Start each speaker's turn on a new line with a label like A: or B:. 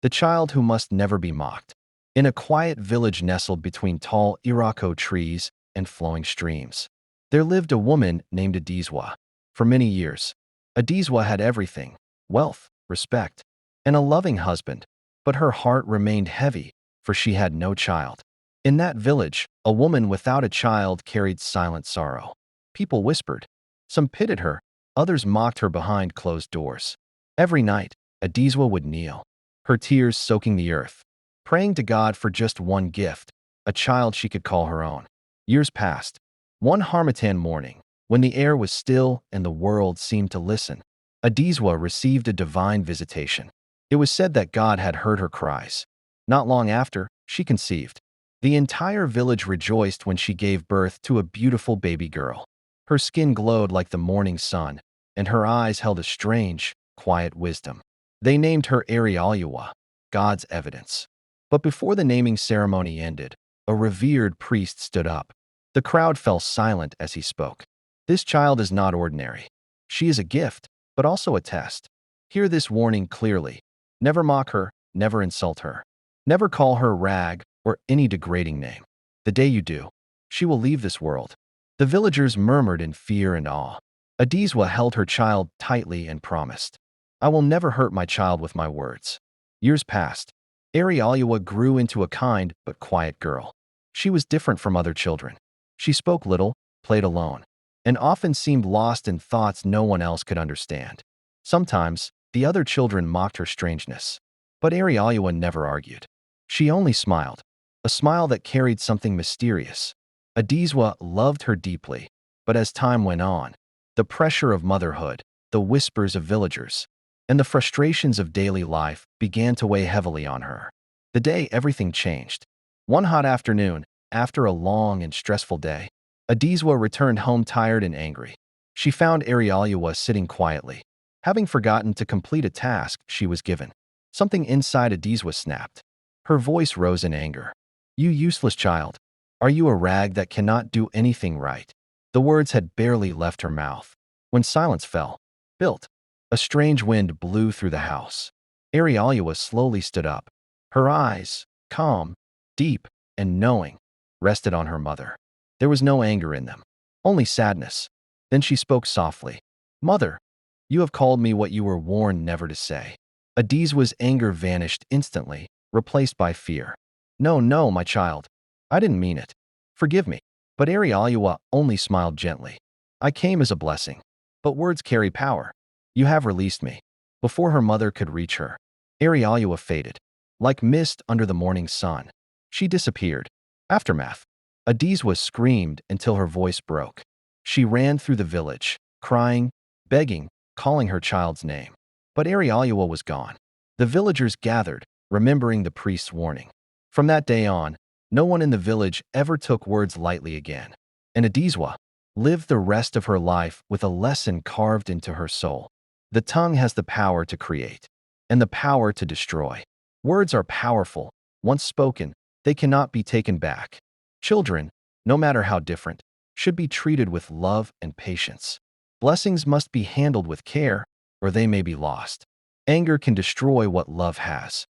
A: the child who must never be mocked. In a quiet village nestled between tall iroko trees and flowing streams, there lived a woman named Adizwa. For many years, Adizwa had everything: wealth, respect, and a loving husband. But her heart remained heavy, for she had no child. In that village, a woman without a child carried silent sorrow. People whispered. Some pitied her, others mocked her behind closed doors. Every night, Adizwa would kneel, her tears soaking the earth, praying to God for just one gift, a child she could call her own. Years passed. One Harmattan morning, when the air was still and the world seemed to listen, Adizwa received a divine visitation. It was said that God had heard her cries. Not long after, she conceived. The entire village rejoiced when she gave birth to a beautiful baby girl. Her skin glowed like the morning sun, and her eyes held a strange, quiet wisdom. They named her Arialuwa, God's evidence. But before the naming ceremony ended, a revered priest stood up. The crowd fell silent as he spoke. This child is not ordinary. She is a gift, but also a test. Hear this warning clearly. Never mock her, never insult her. Never call her rag or any degrading name. The day you do, she will leave this world. The villagers murmured in fear and awe. Adizwa held her child tightly and promised, I will never hurt my child with my words. Years passed. Arialuwa grew into a kind but quiet girl. She was different from other children. She spoke little, played alone, and often seemed lost in thoughts no one else could understand. Sometimes, the other children mocked her strangeness. But Arialuwa never argued. She only smiled, a smile that carried something mysterious. Adizwa loved her deeply, but as time went on, the pressure of motherhood, the whispers of villagers, and the frustrations of daily life began to weigh heavily on her. The day everything changed. One hot afternoon, after a long and stressful day, Adizwa returned home tired and angry. She found Arialuwa sitting quietly, having forgotten to complete a task she was given. Something inside Adizwa snapped. Her voice rose in anger. You useless child. Are you a rag that cannot do anything right? The words had barely left her mouth when silence fell. Built. A strange wind blew through the house. Arialuwa slowly stood up. Her eyes, calm, deep, and knowing, rested on her mother. There was no anger in them, only sadness. Then she spoke softly. Mother, you have called me what you were warned never to say. Adizwa's anger vanished instantly, replaced by fear. No, no, my child. I didn't mean it. Forgive me. But Arialuwa only smiled gently. I came as a blessing. But words carry power. You have released me. Before her mother could reach her, Arialuwa faded. Like mist under the morning sun, she disappeared. Aftermath. Adizwa screamed until her voice broke. She ran through the village, crying, begging, calling her child's name. But Arialuwa was gone. The villagers gathered, remembering the priest's warning. From that day on, no one in the village ever took words lightly again. And Adizwa lived the rest of her life with a lesson carved into her soul. The tongue has the power to create and the power to destroy. Words are powerful. Once spoken, they cannot be taken back. Children, no matter how different, should be treated with love and patience. Blessings must be handled with care, or they may be lost. Anger can destroy what love has.